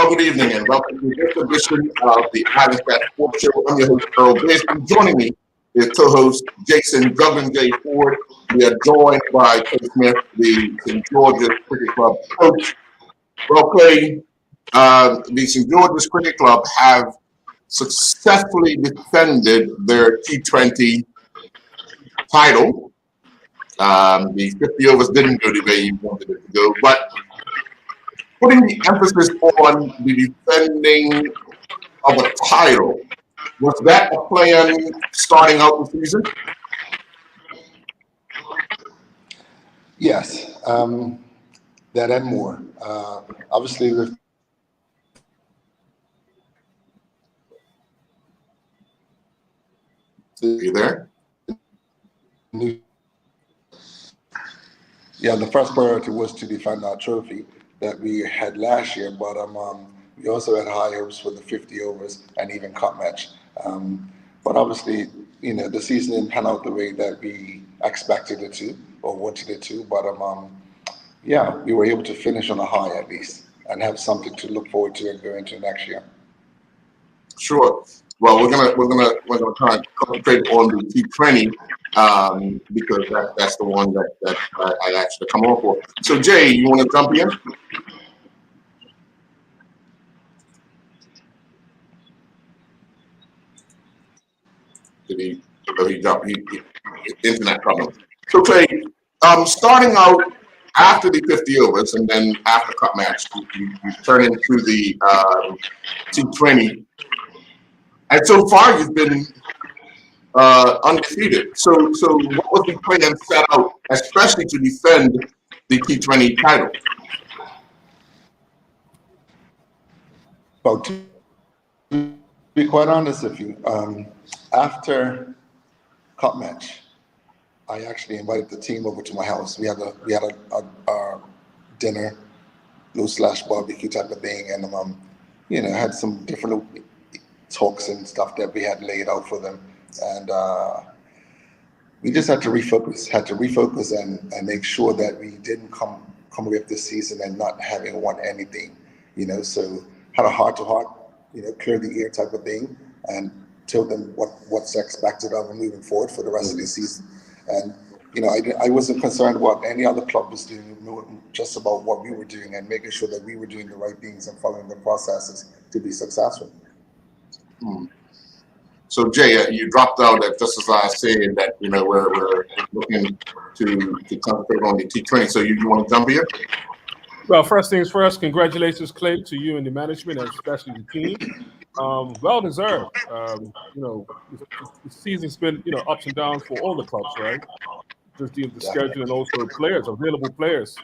Well, good evening and welcome to this edition of the Island Stat Sports Show. I'm your host, Earl Bisbee. Joining me is co-host Jason Juggling J. Ford. We are joined by Clay Smith, the St. George's Cricket Club coach. Well, Clay, the St. George's Cricket Club have successfully defended their T20 title. The 50 overs didn't go the way you wanted it to go, but putting the emphasis on the defending of a title, was that a plan starting out the season? Yes, that and more. Obviously, with you there? Yeah, the first priority was to defend our trophy that we had last year, but we also had high hopes for the 50 overs and even cup match. But obviously, the season didn't pan out the way that we expected it to or wanted it to. But yeah, we were able to finish on a high at least and have something to look forward to and go into next year. Sure. Well, we're gonna try and concentrate on the T20 because that's the one that I asked to come on for. So, Jay, you want to jump in? Did he jump? Internet problem. So, Clay, starting out after the 50 overs and then after cup match, you turn into the T20. And so far, you've been undefeated. So what was the plan set out, especially to defend the T20 title? Well, to be quite honest with you, after cup match, I actually invited the team over to my house. We had a dinner, / barbecue type of thing, and had some different talks and stuff that we had laid out for them, and we just had to refocus and make sure that we didn't come away with this season and not having won anything, So had a heart-to-heart, clear the air type of thing, and told them what's expected of them moving forward for the rest of the season. And I wasn't concerned what any other club was doing, just about what we were doing and making sure that we were doing the right things and following the processes to be successful. So, Jay, you dropped out at just as I was saying that we're looking to concentrate on the T20. So you want to jump in? Well, first things first, congratulations, Clay, to you and the management, and especially the team. Well deserved. The season's been ups and downs for all the clubs, right? Just the schedule and also available players.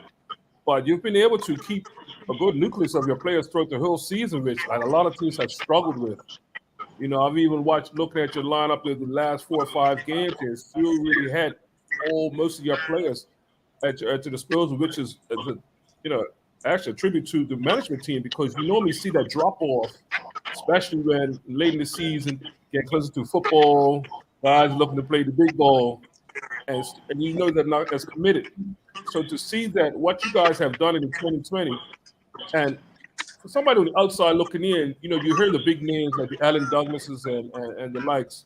But you've been able to keep a good nucleus of your players throughout the whole season, which a lot of teams have struggled with. I've even looking at your lineup in the last 4 or 5 games, and still really had most of your players at your disposal, which is actually a tribute to the management team, because you normally see that drop off, especially when late in the season, get closer to football, guys looking to play the big ball, and they're not as committed. So to see that what you guys have done in 2020, and for somebody on the outside looking in, you hear the big names like the Allen Douglases and the likes.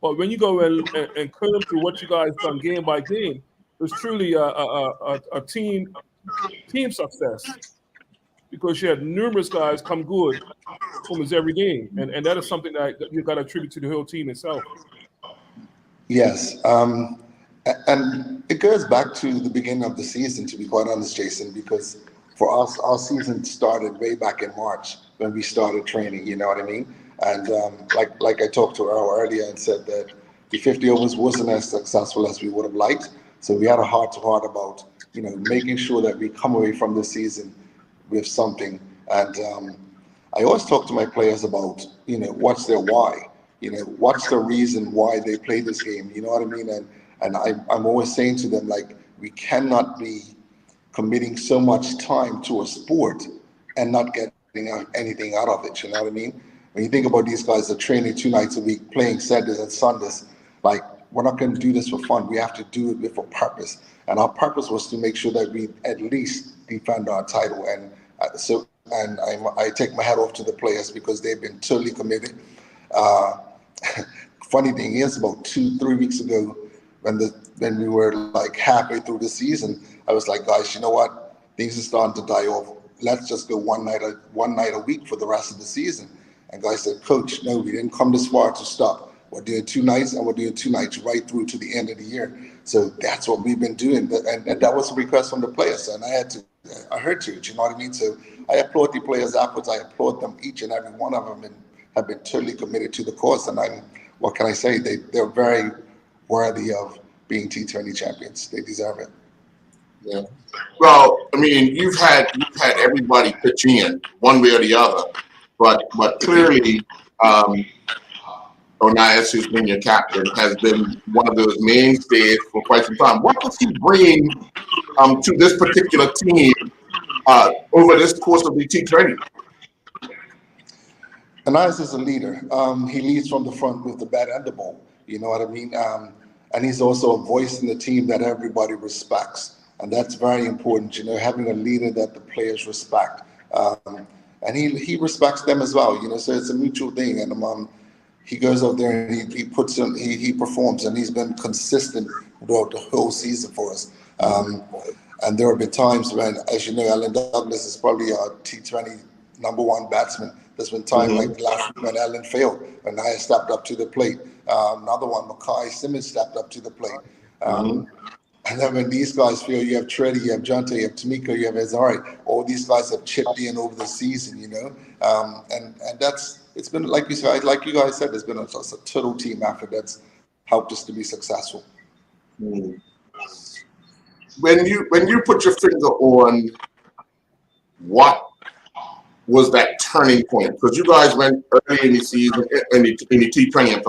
But when you go and comb through what you guys done game by game, it's truly a team success, because you had numerous guys come good almost every game, and that is something that you got to attribute to the whole team itself. Yes, and it goes back to the beginning of the season, to be quite honest, Jason, because for us, our season started way back in March when we started training, you know what I mean? And like I talked to Earl earlier and said that the 50 overs wasn't as successful as we would have liked. So we had a heart-to-heart about, making sure that we come away from the season with something. And I always talk to my players about, what's their why? What's the reason why they play this game? You know what I mean? And I'm always saying to them, like, we cannot be committing so much time to a sport and not getting anything out of it. You know what I mean? When you think about these guys that are training 2 nights a week, playing Saturdays and Sundays, like, we're not going to do this for fun. We have to do it with a purpose. And our purpose was to make sure that we at least defend our title. And so and I take my hat off to the players because they've been totally committed. Uh, Funny thing is, about 2-3 weeks ago, when we were like halfway through the season, I was like, guys, you know what? Things are starting to die off. Let's just go one night a week for the rest of the season. And guys said, Coach, no, we didn't come this far to stop. We're doing 2 nights, and we're doing 2 nights right through to the end of the year. So that's what we've been doing, and that was a request from the players, and I heard to it. You know what I mean? So I applaud the players afterwards. I applaud them, each and every one of them, and have been totally committed to the cause. And what can I say? They're very worthy of being T20 champions. They deserve it. Yeah. Well, I mean, you've had everybody pitch in one way or the other, but clearly, Onias, who's been your captain, has been one of those mainstays for quite some time. What does he bring to this particular team over this course of the T20? Onias is a leader. He leads from the front with the bat and the ball. You know what I mean? And he's also a voice in the team that everybody respects. And that's very important, you know, having a leader that the players respect. And he respects them as well, you know, so it's a mutual thing. And he goes out there and he puts in, he performs, and he's been consistent throughout the whole season for us. And there have been times when, as you know, Alan Douglas is probably our T20 #1 batsman. There's been time like last week when Alan failed, and I stepped up to the plate. Another one, Mackay Simmons stepped up to the plate. And then when these guys feel, you have Treddy, you have Jonte, you have Tamika, you have Azari, all these guys have chipped in over the season, you know. And it's been, like you guys said, it's been a total team effort that's helped us to be successful. When you put your finger on what was that turning point, because you guys went early in the season in the T20,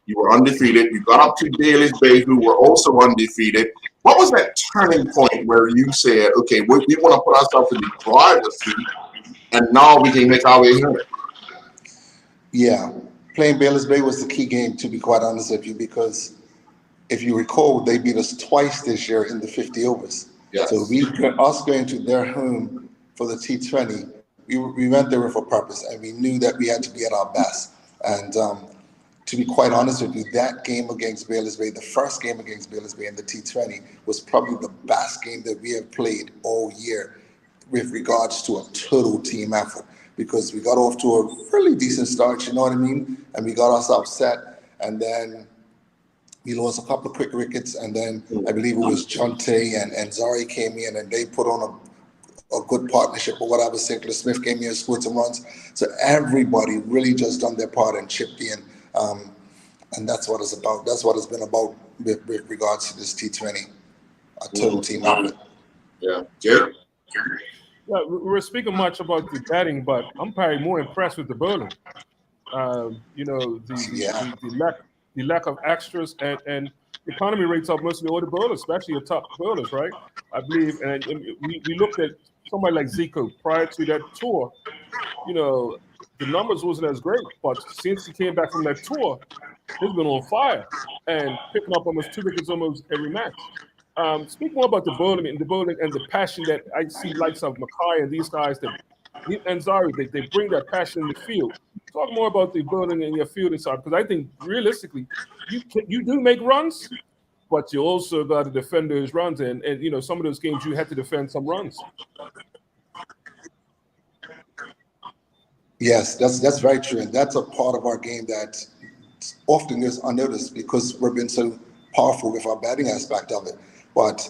you were undefeated. You got up to Bailey's Bay, who were also undefeated. What was that turning point where you said, okay, we want to put ourselves in the driver's seat, and now we can make our way here? Yeah, playing Bailey's Bay was the key game, to be quite honest with you, because if you recall, they beat us twice this year in the 50 overs. Yes. So us going to their home for the T20, we went there with a purpose, and we knew that we had to be at our best. And to be quite honest with you, that game against Bailey's Bay, the first game against Bailey's Bay in the T20, was probably the best game that we have played all year with regards to a total team effort, because we got off to a really decent start, you know what I mean? And we got ourselves set, and then we lost a couple of quick wickets, and then I believe it was Jonte and Zari came in, and they put on a good partnership or whatever. Sinclair Smith came in and scored some runs. So everybody really just done their part and chipped in. And that's what it's about. That's what it's been about with regards to this T20, a total team effort. Yeah. Jerry? Yeah, we're speaking much about the batting, but I'm probably more impressed with the bowling. You know, the lack of extras, and the economy rates up mostly all the bowlers, especially the top bowlers, right? I believe, and we looked at somebody like Zico prior to that tour. You know, the numbers wasn't as great, but since he came back from that tour, he's been on fire and picking up almost 2 wickets almost every match. Speak more about the bowling and the passion that I see, likes of Mackay and these guys and Zari, they bring that passion in the field. Talk more about the bowling and your fielding side, because I think realistically, you do make runs, but you also got to defend those runs, and you know, some of those games you had to defend some runs. Yes, that's very true, and that's a part of our game that often goes unnoticed because we've been so powerful with our batting aspect of it. But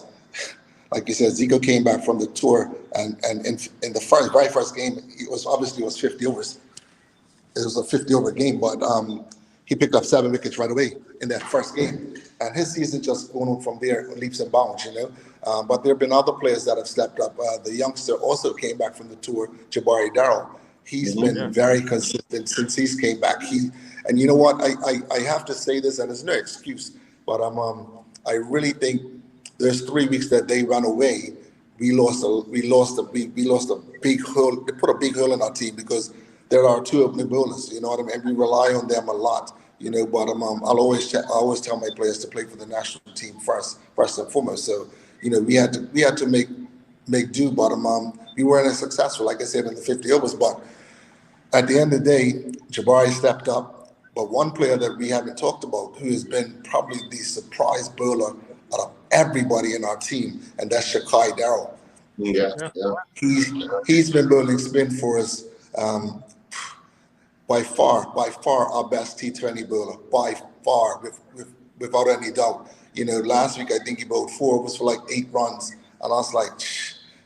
like you said, Zico came back from the tour, and in the very first game, it was 50 overs. It was a 50-over game, but he picked up 7 wickets right away in that first game, and his season just going on from there, leaps and bounds, you know. But there have been other players that have stepped up. The youngster also came back from the tour, Jabari Darrell. He's been very consistent since he's came back. And you know what? I have to say this, and it's no excuse, but I really think there's 3 weeks that they ran away. We lost a big hole. They put a big hole in our team because there are 2 opening bowlers. You know what I mean? And we rely on them a lot. You know, but I always tell my players to play for the national team first and foremost. So you know, we had to make make do, but we weren't as successful, like I said, in the 50 overs. But at the end of the day, Jabari stepped up. But one player that we haven't talked about, who has been probably the surprise bowler out of everybody in our team, and that's Shakai Darrell. Yeah, yeah. He's been bowling spin for us. By far our best T20 bowler, by far, without any doubt. Last week I think he bowled 4 overs for like 8 runs, and I was like,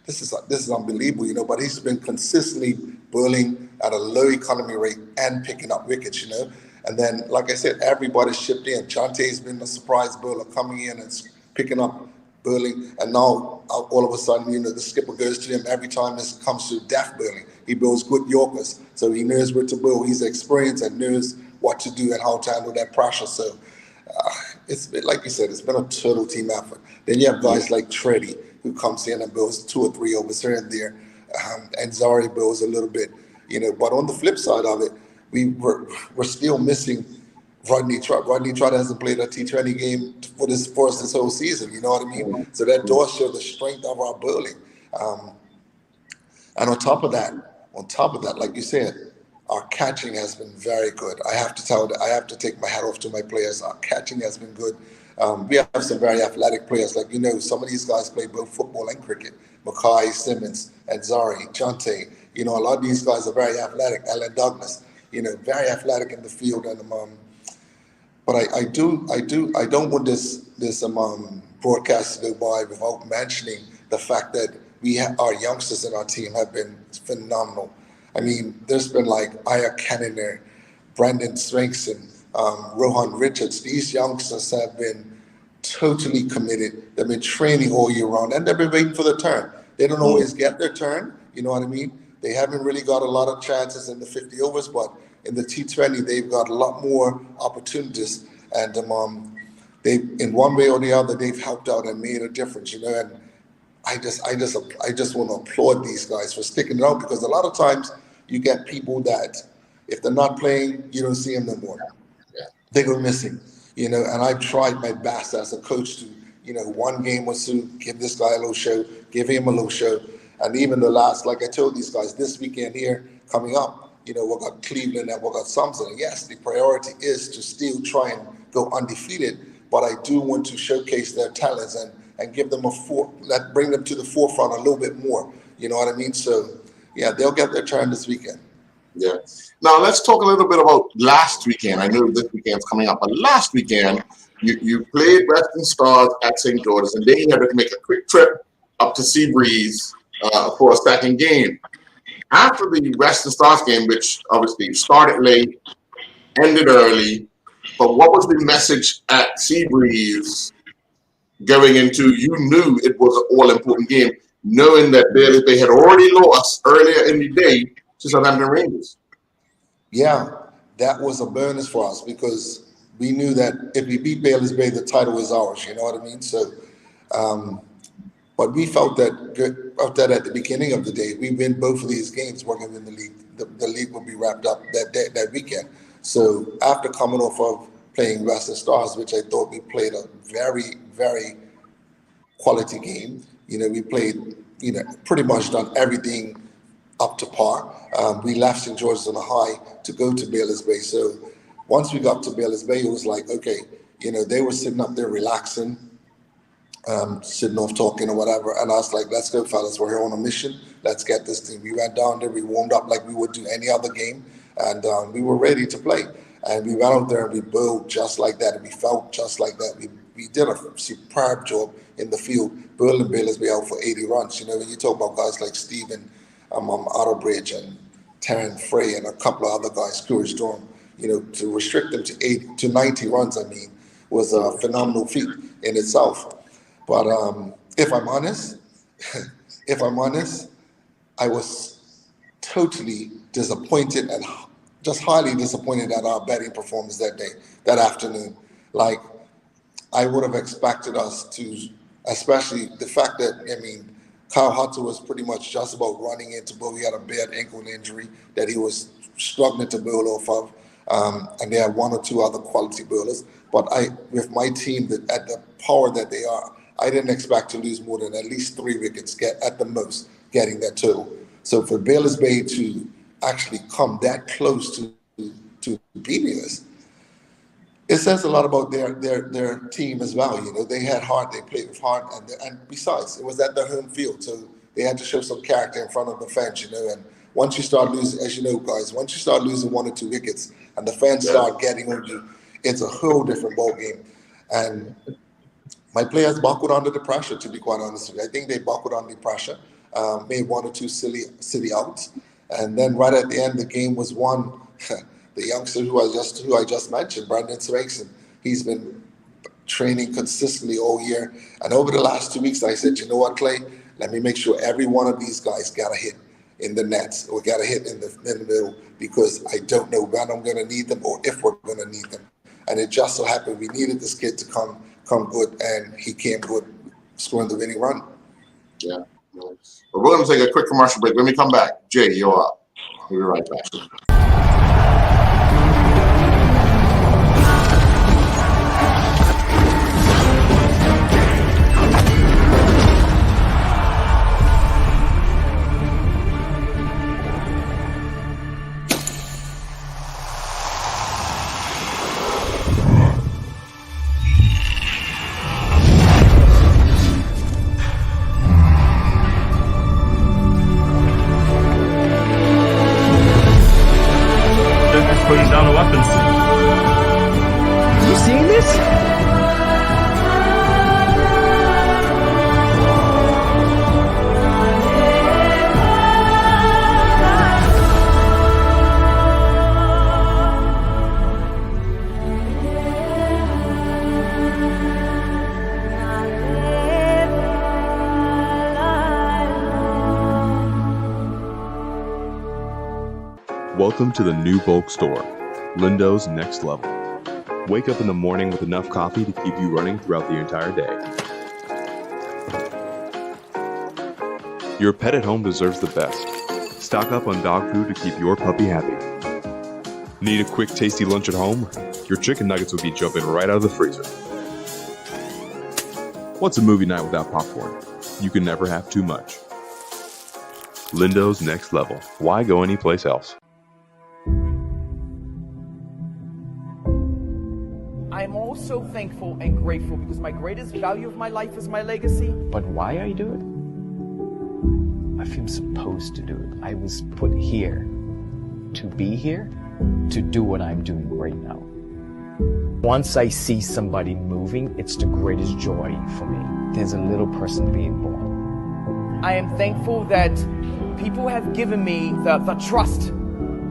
this is unbelievable, But he's been consistently bowling at a low economy rate and picking up wickets, And then, like I said, everybody's chipped in. Chante's been a surprise bowler coming in and picking up bowling, and now all of a sudden, the skipper goes to him every time it comes to death bowling. He bowls good Yorkers, so he knows where to bowl. He's experienced and knows what to do and how to handle that pressure. So it's been, like you said, it's been a total team effort. Then you have guys like Treddy, who comes in and bowls 2 or 3 overs here and there, and Zari bowls a little bit, But on the flip side of it, we're still missing Rodney Trott. Rodney Trott hasn't played a T20 game for us this whole season, you know what I mean? So that does show the strength of our bowling. And on top of that, like you said, our catching has been very good. I have to take my hat off to my players. Our catching has been good. We have some very athletic players. Like, some of these guys play both football and cricket. Mackay, Simmons, and Zari, Chante. A lot of these guys are very athletic. Alan Douglas, very athletic in the field. And but I don't want this broadcast to go by without mentioning the fact that our youngsters in our team have been phenomenal. I mean, there's been like Aya Cannoner, Brandon Swankson, Rohan Richards. These youngsters have been totally committed. They've been training all year round, and they've been waiting for the turn. They don't always get their turn, you know what I mean? They haven't really got a lot of chances in the 50 overs, but in the T20, they've got a lot more opportunities, and they, in one way or the other, they've helped out and made a difference, And I just want to applaud these guys for sticking it out, because a lot of times you get people that if they're not playing, you don't see them no more. They go missing, And I've tried my best as a coach to, one game or two, give this guy a little show, give him a little show, and even the last, like I told these guys, this weekend here coming up. We've got Cleveland and we've got Thompson. And yes, the priority is to still try and go undefeated, but I do want to showcase their talents and give them bring them to the forefront a little bit more. You know what I mean? So, yeah, they'll get their turn this weekend. Yeah. Now let's talk a little bit about last weekend. I know this weekend's coming up, but last weekend you played Western Stars at St. George's, and then you had to make a quick trip up to Seabreeze for a second game. After the Western Stars game, which obviously started late, ended early, but what was the message at Seabreeze going into? You knew it was an all-important game, knowing that they had already lost earlier in the day to Southampton Rangers. Yeah, that was a bonus for us, because we knew that if we beat Baylor's Bay, the title was ours. You know what I mean? So, but we felt that at the beginning of the day. We win both of these games, we're going to win the league. The league will be wrapped up that weekend. So after coming off of playing Western Stars, which I thought we played a very, very quality game. We played, pretty much done everything up to par. We left St. George's on a high to go to Baylor's Bay. So once we got to Baylor's Bay, it was like, okay, they were sitting up there relaxing, sitting off talking or whatever. And I was like, let's go, fellas. We're here on a mission. Let's get this thing. We went down there. We warmed up like we would do any other game. And we were ready to play. And we went out there and we bowled just like that. And we felt just like that. We did a superb job in the field, bowling Baylor's Bay out for 80 runs. When you talk about guys like Stephen Otterbridge and Terran Frey and a couple of other guys, Courage Durham, to restrict them to 90 runs, was a phenomenal feat in itself. But if I'm honest, I was totally disappointed and just highly disappointed at our batting performance that afternoon. Like, I would have expected us to, especially the fact that, Kyle Hudson was pretty much just about running into bowl. He had a bad ankle injury that he was struggling to bowl off of. And they had one or two other quality bowlers. But with my team at the power that they are, I didn't expect to lose more than at least 3 wickets, get at the most, getting that total. So for Bayless Bay to actually come that close to beating us, it says a lot about their team as well. You know, they had heart, they played with heart, and besides, it was at their home field, so they had to show some character in front of the fans. You know, and once you start losing, as you know, guys, once you start losing 1 or 2 wickets, and the fans start getting on you, it's a whole different ball game. And my players buckled under the pressure, to be quite honest with you. I think they buckled under the pressure, made 1 or 2 silly outs, and then right at the end, the game was won. The youngster who I just mentioned, Brandon Swankson, he's been training consistently all year. And over the last 2 weeks, I said, you know what, Clay? Let me make sure every one of these guys got a hit in the nets or got a hit in the middle, because I don't know when I'm going to need them or if we're going to need them. And it just so happened we needed this kid to come good, and he came good, scoring the winning run. Yeah. Well, we're going to take a quick commercial break. When we come back, Jay, you're up. We'll be right back. Putting down the weapons. You seeing this? Welcome to the new bulk store, Lindo's Next Level. Wake up in the morning with enough coffee to keep you running throughout the entire day. Your pet at home deserves the best. Stock up on dog food to keep your puppy happy. Need a quick, tasty lunch at home? Your chicken nuggets will be jumping right out of the freezer. What's a movie night without popcorn? You can never have too much. Lindo's Next Level. Why go anyplace else? I'm also thankful and grateful because my greatest value of my life is my legacy. But why I do it? I feel supposed to do it. I was put here to be here, to do what I'm doing right now. Once I see somebody moving, it's the greatest joy for me. There's a little person being born. I am thankful that people have given me the trust,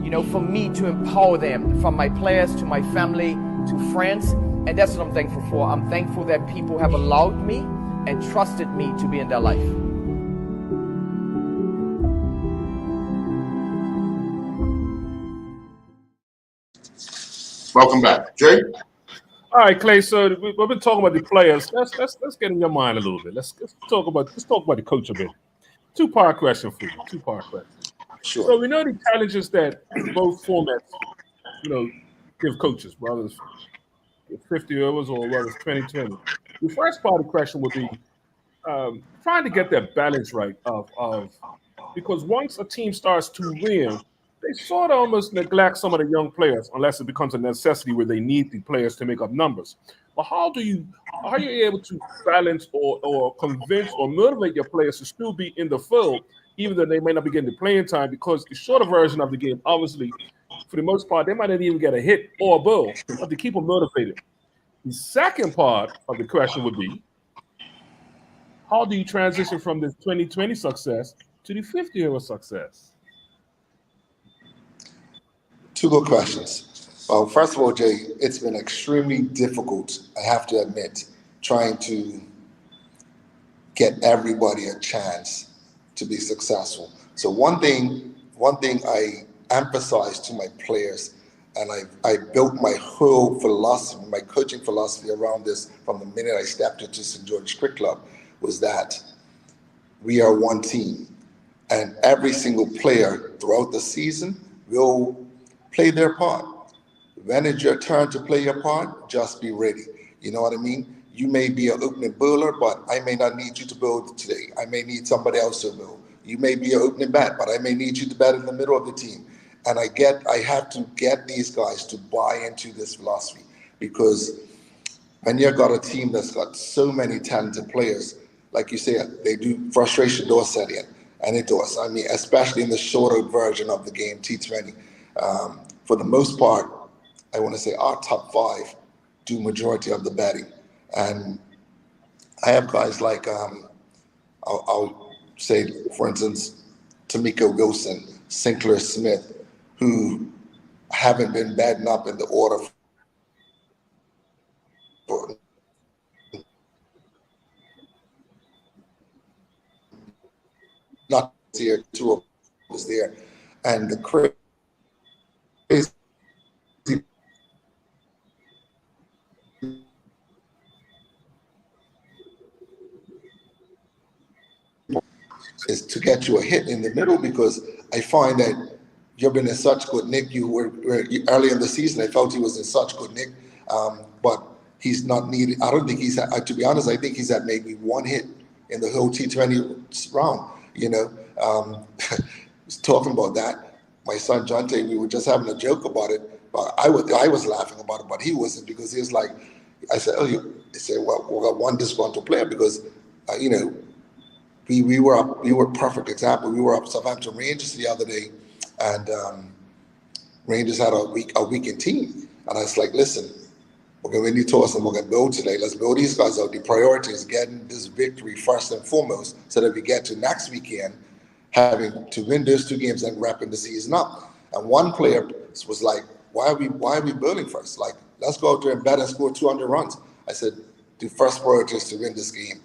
you know, for me to empower them, from my players to my family to friends. And that's what I'm thankful for. I'm thankful that people have allowed me and trusted me to be in their life. Welcome back, Jay. All right, Clay. So we've been talking about the players. Let's get in your mind a little bit. Let's talk about the coach a bit. 2-part question for you. 2-part question. Sure. So we know the challenges that both formats, you know, give coaches, whether it's 50 overs or whether it's 2020. The first part of the question would be trying to get that balance right of because once a team starts to win, they sort of almost neglect some of the young players unless it becomes a necessity where they need the players to make up numbers. But how are you able to balance or convince or motivate your players to still be in the field, even though they may not be getting the playing time? Because the shorter version of the game, obviously, for the most part, they might not even get a hit or a ball, but to keep them motivated. The second part of the question would be, how do you transition from this 2020 success to the 50-over success? 2 good questions. Well, first of all, Jay, it's been extremely difficult, I have to admit, trying to get everybody a chance to be successful. So one thing I emphasize to my players, and I built my whole philosophy, my coaching philosophy around this from the minute I stepped into St. George's Cricket Club, was that we are one team, and every single player throughout the season will play their part. When it's your turn to play your part, just be ready. You know what I mean? you may be an opening bowler, but I may not need you to bowl today. I may need somebody else to bowl. You may be an opening bat, but I may need you to bat in the middle of the team. And I have to get these guys to buy into this philosophy, because when you've got a team that's got so many talented players, like you say, they do frustration does set in, and it does. I mean, especially in the shorter version of the game, T20. For the most part, I want to say our top 5 do majority of the batting. And I have guys like, I'll say, for instance, Tamiko Wilson, Sinclair Smith, who haven't been batting up in the order for not here, 2 of us there. And the crazy is to get you a hit in the middle, because I find that you've been in such good nick. You were early in the season, I felt he was in such good nick, but he's not needed. I don't think he's had, to be honest, I think he's had maybe 1 hit in the whole T20 round, you know. Talking about that, my son Jonte, we were just having a joke about it, but I was laughing about it, but he wasn't, because he was like, I said, oh, he said, well, we got one disgruntled player, because, you know, we were up, we were a perfect example. We were up Southampton Rangers the other day, and Rangers had a weakened team. And I was like, listen, we're going to win the toss and we're going to build today. Let's build these guys out. The priority is getting this victory first and foremost, so that we get to next weekend having to win those 2 games and wrapping the season up. And one player was like, why are we building first? Like, let's go out there and bat and score 200 runs. I said, the first priority is to win this game.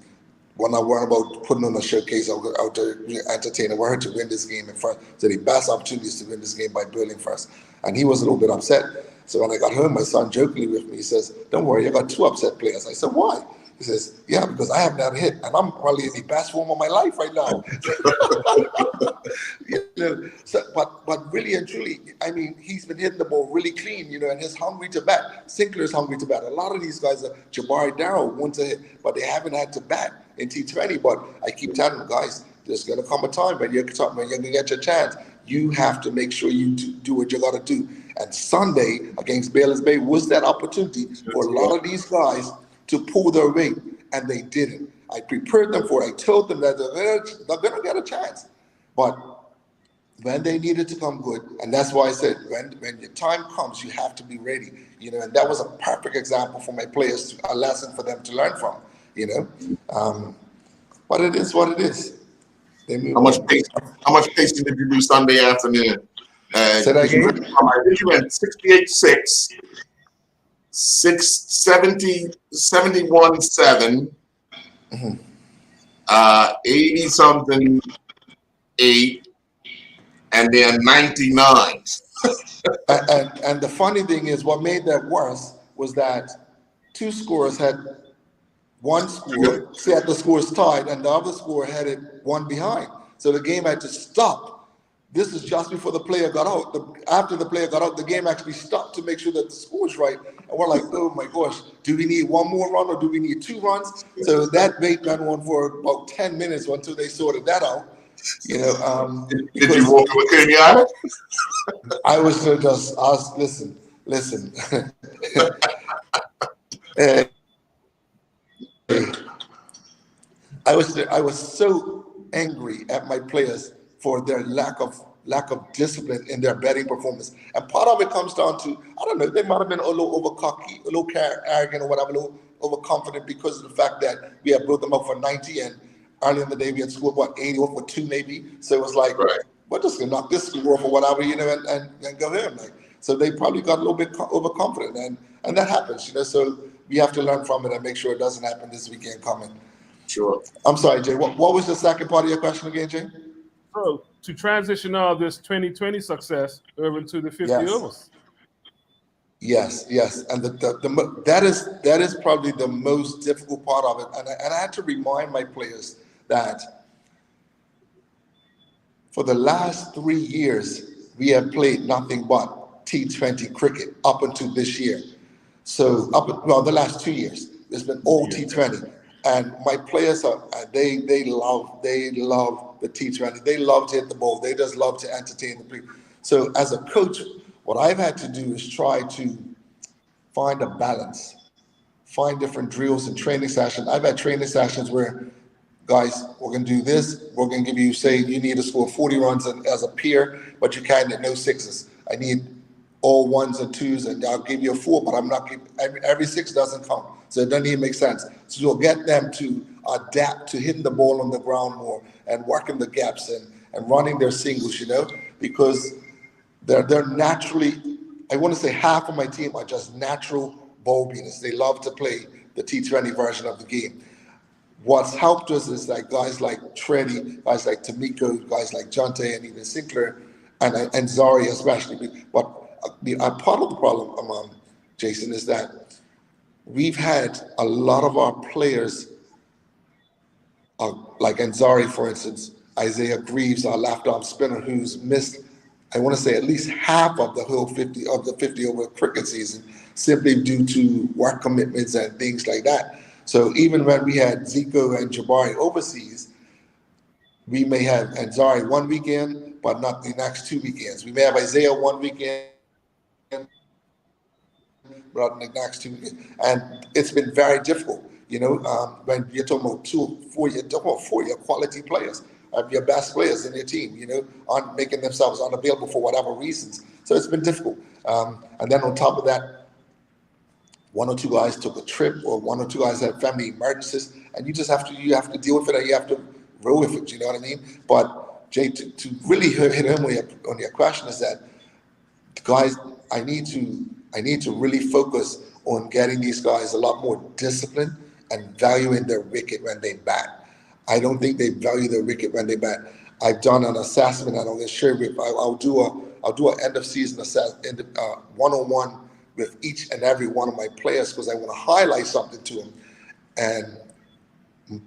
We're not worried about putting on a showcase out there entertaining. We're here to win this game in first. So the best opportunity is to win this game by building first. And he was a little bit upset. So when I got home, my son jokingly with me, he says, don't worry, I got 2 upset players. I said, why? He says, yeah, because I haven't had a hit, and I'm probably in the best form of my life right now. You know, so, but really and truly, I mean, he's been hitting the ball really clean, you know, and he's hungry to bat. Sinclair's hungry to bat. A lot of these guys, Jabari Darrow wants to hit, but they haven't had to bat in T20. But I keep telling them, guys, there's going to come a time when you're going to get your chance. You have to make sure you do what you got to do. And Sunday against Bayless Bay was that opportunity for a lot of these guys to pull their weight, and they didn't. I prepared them for it. I told them that they're going to get a chance. But when they needed to come good, and that's why I said, when the time comes, you have to be ready. You know, and that was a perfect example for my players, a lesson for them to learn from, you know. But it is what it is. How much pacing did you do Sunday afternoon? Say that again? I think you went 68-6, 71-7, 80-something 8, and then 99. And the funny thing is, what made that worse was that 2 scorers had one score, said the score's tied, and the other scorer had it 1 behind. So the game had to stop. This is just before the player got out. After the player got out, the game actually stopped to make sure that the score is right. And we're like, oh my gosh, do we need 1 more run or do we need 2 runs? So that debate went on for about 10 minutes until they sorted that out. You know, did you walk with Kenyatta? I was just asked, listen. I was so angry at my players for their lack of discipline in their batting performance. And part of it comes down to, I don't know, they might have been a little over cocky, a little arrogant or whatever, a little overconfident because of the fact that we had built them up for 90, and early in the day we had scored, 80 off for 2 maybe. So it was like, right, we're just gonna knock this score off or whatever, you know, and go home. Like, so they probably got a little bit overconfident, and that happens, you know, so we have to learn from it and make sure it doesn't happen this weekend coming. Sure. I'm sorry, Jay, what was the second part of your question again, Jay? So to transition all this 2020 success over into the 50 overs. Yes, and that is probably the most difficult part of it. And I had to remind my players that for the last 3 years we have played nothing but T20 cricket up until this year. So the last 2 years. It's been all T20, and my players are they love the T20. They love to hit the ball. They just love to entertain the people. So as a coach, what I've had to do is try to find a balance, find different drills and training sessions. I've had training sessions where, guys, we're going to do this. We're going to give you, say, you need to score 40 runs as a peer, but you can't hit no sixes. I need all ones and twos, and I'll give you a 4, but I'm not giving, every 6 doesn't count. So it doesn't even make sense. So you'll get them to adapt to hitting the ball on the ground more and working the gaps and running their singles, because they're naturally, I want to say half of my team are just natural ball beaters. They love to play the T20 version of the game. What's helped us is like guys like Treddy, guys like Tamiko, guys like Jonte, and even Sinclair, and Zari especially. But part of the problem, Jason, is that we've had a lot of our players, like Nzari, for instance, Isaiah Greaves, our left arm spinner, who's missed, I want to say, at least half of the whole 50 over cricket season, simply due to work commitments and things like that. So even when we had Zico and Jabari overseas, we may have Nzari one weekend, but not the next 2 weekends. We may have Isaiah one weekend, but not the next 2 weekends. And it's been very difficult. When you're talking about 4 quality players, your best players in your team, aren't making themselves unavailable for whatever reasons. So it's been difficult. And then on top of that, 1 or 2 guys took a trip, or 1 or 2 guys had family emergencies, and you have to deal with it, and you have to roll with it. You know what I mean? But Jay, to really hit home on your question is that, guys, I need to really focus on getting these guys a lot more disciplined and valuing their wicket when they bat. I don't think they value their wicket when they bat. I've done an assessment, and I'm going to share with. I'll do an end of season assessment, one-on-one with each and every one of my players, because I want to highlight something to them. And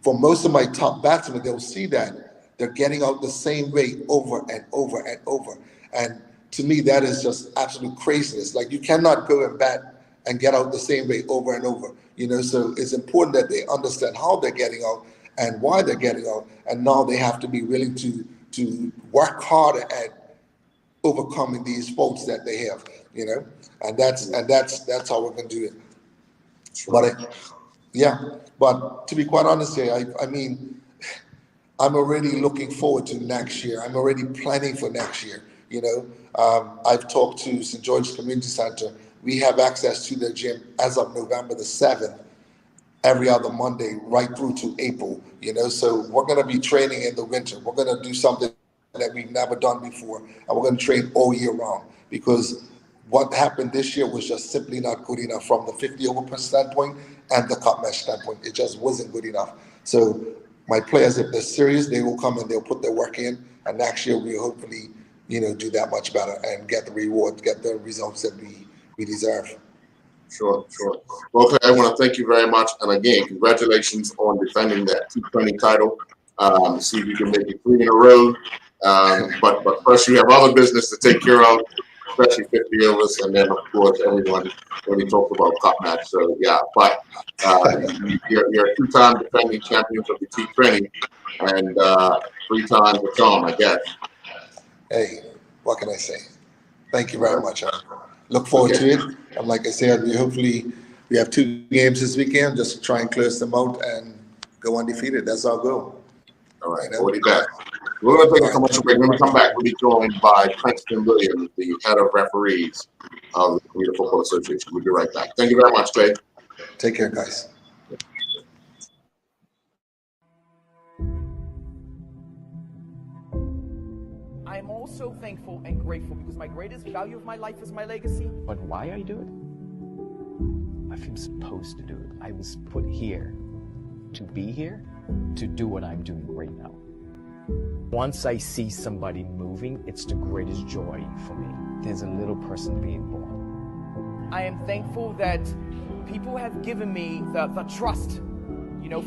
for most of my top batsmen, they'll see that they're getting out the same way over and over and over. And to me, that is just absolute craziness. Like, you cannot go and bat and get out the same way over and over. So it's important that they understand how they're getting out and why they're getting out. And now they have to be willing to work harder at overcoming these faults that they have, and that's how we're going to do it. Sure. But to be quite honest here, I mean, I'm already looking forward to next year. I'm already planning for next year. I've talked to St. George's Community Center. We have access to their gym as of November the 7th, every other Monday, right through to April. So we're going to be training in the winter. We're going to do something that we've never done before, and we're going to train all year round, because what happened this year was just simply not good enough from the 50 over standpoint and the cup match standpoint. It just wasn't good enough. So my players, if they're serious, they will come and they'll put their work in, and next year we'll hopefully, do that much better and get the reward, get the results that we deserve. Sure. Well, okay, I want to thank you very much, and again, congratulations on defending that T20 title. See if you can make it 3 in a row. But first, you have other business to take care of, especially 50 overs, and then of course everyone when we talk about cup match. So yeah, but you're a 2-time defending champions of the T20, and 3 times the charm, I guess. Hey, what can I say? Thank you very much. I look forward to it. And like I said, we have 2 games this weekend. Just try and close them out and go undefeated. That's our goal. All right, we'll be back. We're going to take a commercial break. When we come back, we'll be joined by Princeton Williams, the head of referees of the Bermuda Football Association. We'll be right back. Thank you very much, Clay. Take care, guys. I'm also thankful and grateful because my greatest value of my life is my legacy. But why I do it? I feel supposed to do it. I was put here to be here, to do what I'm doing right now. Once I see somebody moving, it's the greatest joy for me. There's a little person being born. I am thankful that people have given me the trust,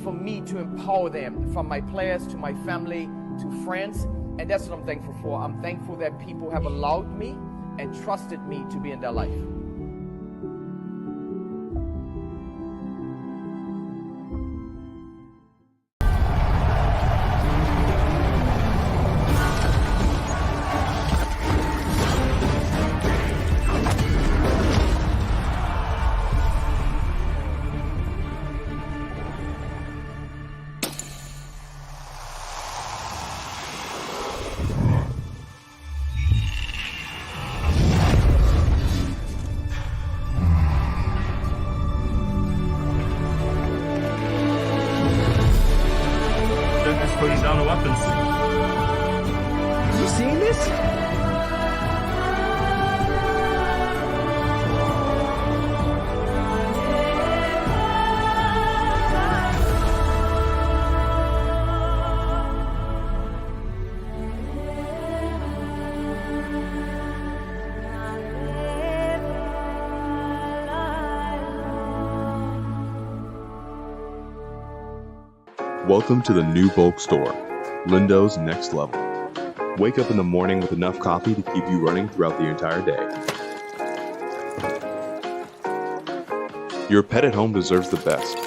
for me to empower them, from my players to my family to friends. And that's what I'm thankful for. I'm thankful that people have allowed me and trusted me to be in their life. Welcome to the new bulk store, Lindo's Next Level. Wake up in the morning with enough coffee to keep you running throughout the entire day. Your pet at home deserves the best.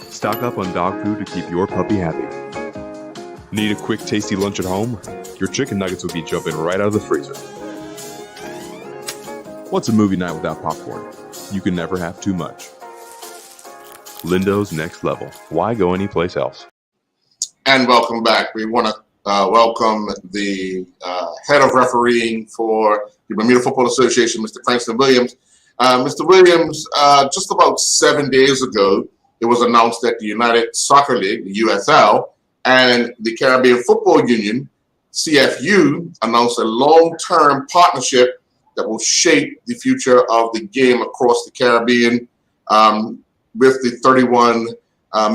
Stock up on dog food to keep your puppy happy. Need a quick, tasty lunch at home? Your chicken nuggets will be jumping right out of the freezer. What's a movie night without popcorn? You can never have too much. Lindo's Next Level. Why go anyplace else? And welcome back. We want to welcome the head of refereeing for the Bermuda Football Association, Mr. Frankston Williams. Mr. Williams, just about 7 days ago, it was announced that the United Soccer League, the USL, and the Caribbean Football Union, CFU, announced a long-term partnership that will shape the future of the game across the Caribbean with the 31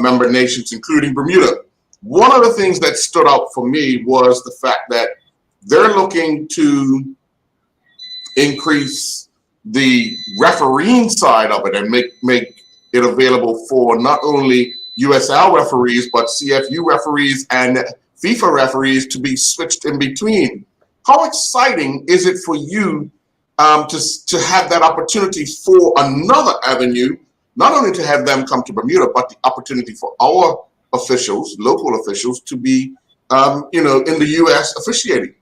member nations, including Bermuda. One of the things that stood out for me was the fact that they're looking to increase the refereeing side of it and make it available for not only USL referees, but CFU referees and FIFA referees to be switched in between. How exciting is it for you to have that opportunity for another avenue, not only to have them come to Bermuda, but the opportunity for our officials, local officials, to be, in the U.S. officiating?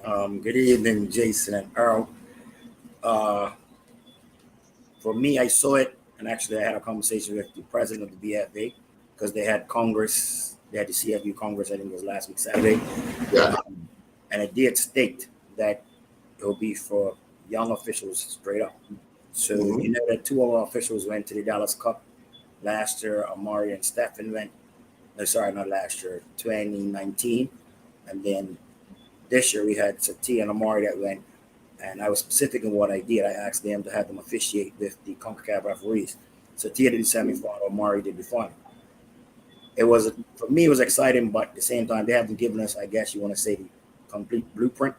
Good evening, Jason and Earl. For me, I saw it, and actually I had a conversation with the president of the BFA because they had Congress, they had the CFU Congress, I think it was last week, Saturday. Yeah. And it did state that it will be for young officials straight up. So you know that two of our officials went to the Dallas Cup last year. Amari and Stephen went. No, sorry, not last year, 2019. And then this year we had Satia and Amari that went. And I was specific in what I did. I asked them to have them officiate with the CONCACAF referees. Satia did the semifinal. Amari did the final. It was, for me, it was exciting, but at the same time, they haven't given us, I guess you want to say, the complete blueprint.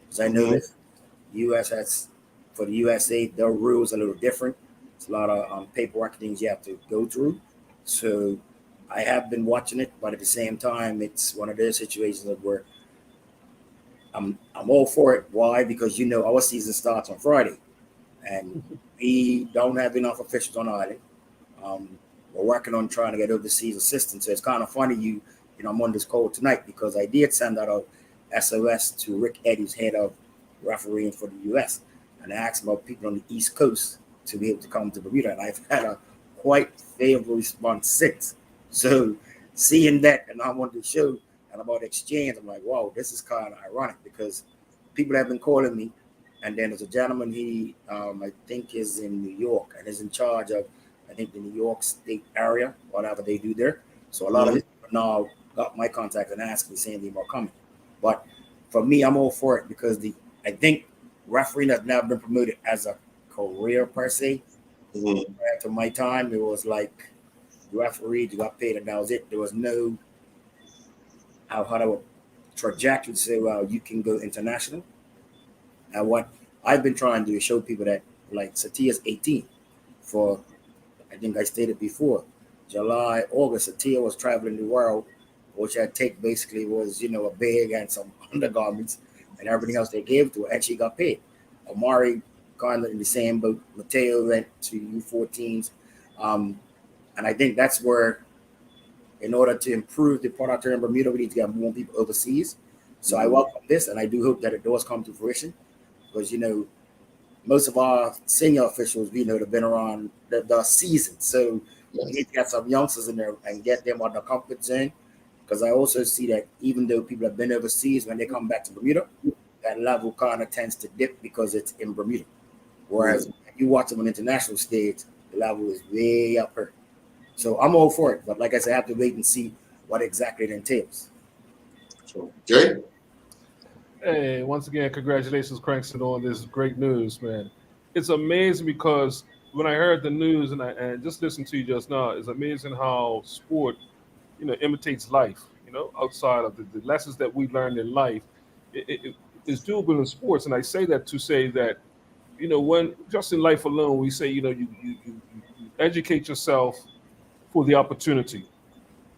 Because I know that U.S. has, for the USA, their rules are a little different. It's a lot of paperwork things you have to go through. So I have been watching it, but at the same time, it's one of those situations where I'm all for it. Why? Because our season starts on Friday, and we don't have enough officials on island. We're working on trying to get overseas assistants. So it's kind of funny I'm on this call tonight because I did send out a SOS to Rick Eddy's head of refereeing for the U.S. and I asked about people on the East Coast to be able to come to Bermuda, and I've had a quite favorable response since. So seeing that, and I wanted to show and about exchange, I'm like, wow, this is kind of ironic because people have been calling me, and then there's a gentleman, he I think is in New York and is in charge of, I think, the New York State area, whatever they do there. So a lot of people now got my contact and asked me saying they were coming. But for me, I'm all for it because I think refereeing has never been promoted as a career per se. Prior to my time, it was like you refereed, you got paid, and that was it. There was no trajectory to say, well, you can go international. And what I've been trying to do is show people that, like, Satia's 18 for, I think I stated before, July, August, Satia was traveling the world, which I take basically was, a bag and some undergarments and everything else they gave to her, and she got paid. Amari kind of in the same boat. Mateo went to U14s. And I think that's where, in order to improve the product here in Bermuda, we need to get more people overseas. So I welcome this, and I do hope that it does come to fruition because, most of our senior officials, have been around the season. So we need to get some youngsters in there and get them on the comfort zone. Because I also see that even though people have been overseas, when they come back to Bermuda, that level kind of tends to dip because it's in Bermuda. Whereas when you watch them on international stage, the level is way up here. So I'm all for it. But like I said, I have to wait and see what exactly it entails. So, Jay? Hey, once again, congratulations, Crankston, on this great news, man. It's amazing because when I heard the news and just listened to you just now, it's amazing how sport, imitates life, outside of the lessons that we learned in life. It is doable in sports. And I say that to say that, when just in life alone, we say, you educate yourself for the opportunity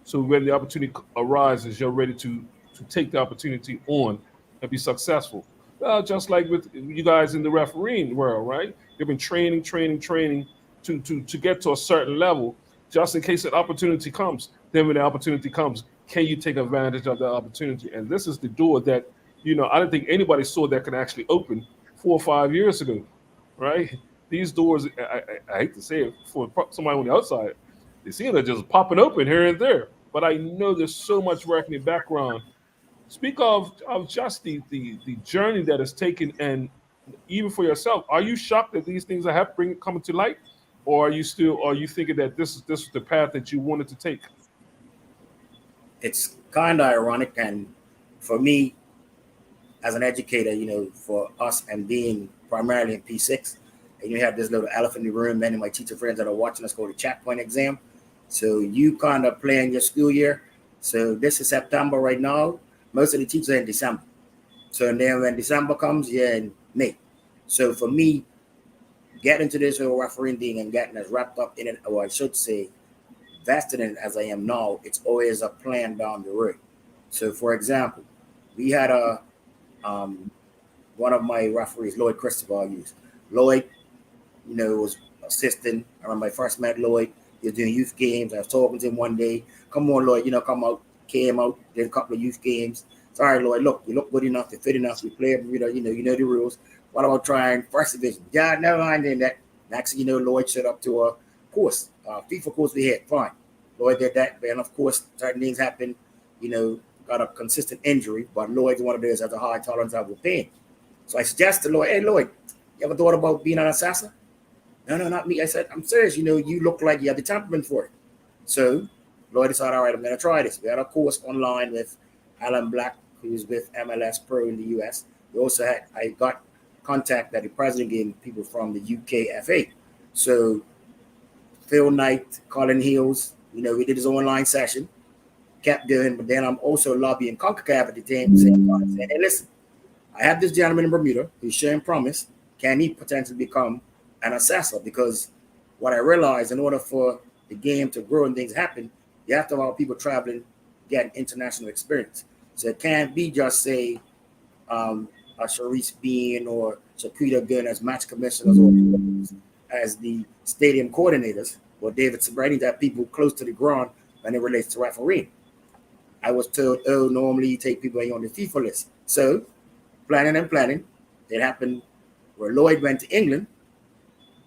So when the opportunity arises, you're ready to take the opportunity on and be successful. Just like with you guys in the refereeing world, right? You've been training to get to a certain level, just in case an opportunity comes. Then when the opportunity comes, can you take advantage of the opportunity? And this is the door that, I don't think anybody saw that can actually open 4 or 5 years ago, right? These doors, I hate to say it for somebody on the outside, they seem they're just popping open here and there. But I know there's so much work in the background. Speak of just the journey that is taken, and even for yourself, are you shocked that these things are coming to light, or are you thinking that this is the path that you wanted to take? It's kind of ironic, and for me, as an educator, for us and being primarily in P6, and you have this little elephant in the room, many of my teacher friends that are watching us go to checkpoint exam. So you kind of plan your school year. So this is September right now. Most of the teachers are in December. So then when December comes, you're in May. So for me, getting to this whole refereeing thing and getting as wrapped up in it, or I should say, vested in it as I am now, it's always a plan down the road. So for example, we had one of my referees, Lloyd Christopher, I used. Lloyd, was assistant. I remember I first met Lloyd. He was doing youth games. I was talking to him one day. Come on, Lloyd, come out. Came out, did a couple of youth games. Sorry, Lloyd, look, you look good enough, you fit enough, we play, you know the rules. What about trying first division? Yeah, never mind doing that. Next thing you know, Lloyd showed up to a course, FIFA course we had, fine. Lloyd did that, and of course, certain things happened, got a consistent injury, but Lloyd's one of those that has a high tolerance of pain. So I suggested to Lloyd, hey, Lloyd, you ever thought about being an assassin? No, not me. I said, I'm serious, you look like you have the temperament for it. So Lloyd decided, all right, I'm going to try this. We had a course online with Alan Black, who's with MLS Pro in the US. We also I got contact that the president gave people from the UK FA. So Phil Knight, Colin Hills, we did his online session, kept doing, but then I'm also lobbying CONCACAF at the same time, saying, hey, listen, I have this gentleman in Bermuda who's showing promise. Can he potentially become an assessor? Because what I realized, in order for the game to grow and things happen, you have to have people traveling, getting international experience. So it can't be just, say, a Sharice Bean or Shaquita Gunn as match commissioners or as the stadium coordinators, or David Sabrani, that people close to the ground when it relates to refereeing. I was told, normally you take people on the FIFA list. So planning. It happened where Lloyd went to England,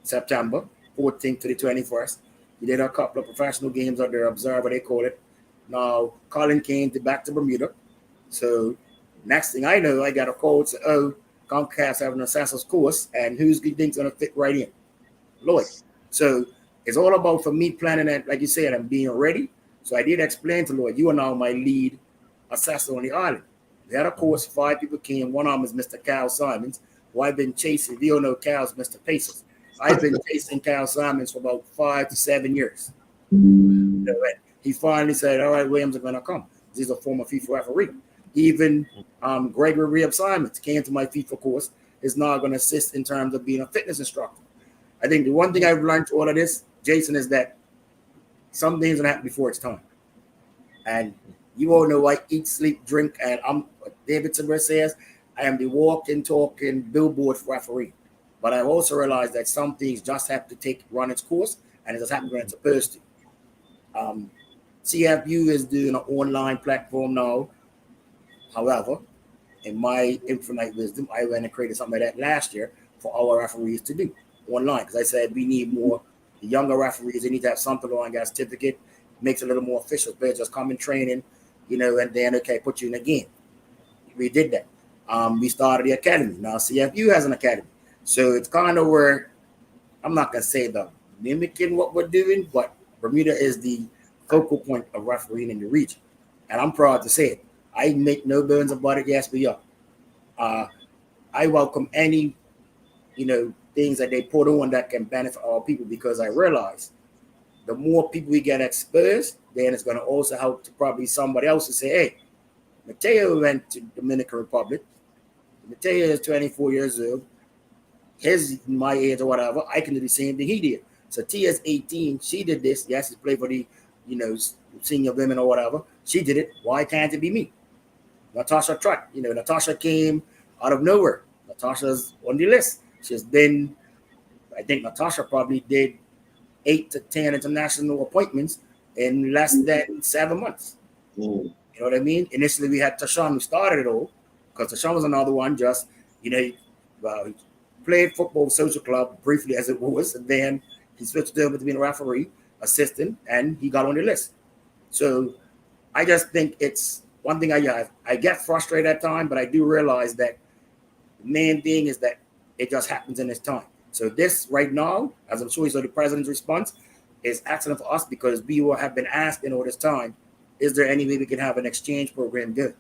September 14th to the 21st. He did a couple of professional games out there, Observer, they call it. Now, Colin came back to Bermuda. So next thing I know, I got a call to, CONCACAF's having an assessor's course, and who's you think's going to fit right in? Lloyd. So it's all about, for me, planning it, like you said, and being ready. So I did explain to Lloyd, you are now my lead assessor on the island. We had a course, 5 people came. One of them is Mr. Cal Simons, who I've been chasing. If you don't know Cal's Mr. Pacers. I've been chasing Cal Simons for about 5 to 7 years. He finally said, all right, Williams are going to come. He's a former FIFA referee. Even Gregory Reb Simons came to my FIFA course, is now going to assist in terms of being a fitness instructor. I think the one thing I've learned through all of this, Jason, is that some things don't happen before it's time. And you all know I eat, sleep, drink, and I'm, David Saber says, I am the walking, talking billboard for referee. But I've also realized that some things just have to run its course, and it just happens when it's supposed to. CFU is doing an online platform now. However, in my infinite wisdom, I went and created something like that last year for our referees to do online. Because I said we need more, the younger referees, they need to have something on, get a certificate, makes it a little more official. Players just come in training, and then, okay, put you in a game. We did that. We started the academy. Now CFU has an academy. So it's kind of where, I'm not going to say the mimicking what we're doing, but Bermuda is the focal point of refereeing in the region. And I'm proud to say it. I make no bones about it. Yes, we are. I welcome any, things that they put on that can benefit our people, because I realize the more people we get exposed, then it's going to also help to probably somebody else to say, hey, Mateo went to Dominican Republic. Mateo is 24 years old. He's my age or whatever. I can do the same thing he did. So Tia's 18. She did this. Yes, she played for the, senior women or whatever. She did it. Why can't it be me? Natasha Trott, Natasha came out of nowhere. Natasha's on the list. She's been, I think Natasha probably did 8 to 10 international appointments in less than 7 months. You know what I mean? Initially, we had Tashawn who started it all, because Tashawn was another one, just, he played football social club briefly as it was, and then he switched over to being a referee, assistant, and he got on the list. So I just think it's one thing I get frustrated at times, but I do realize that the main thing is that it just happens in its time. So this right now, as I'm sure you saw the president's response, is excellent for us because we have been asking all this time, is there any way we can have an exchange program good?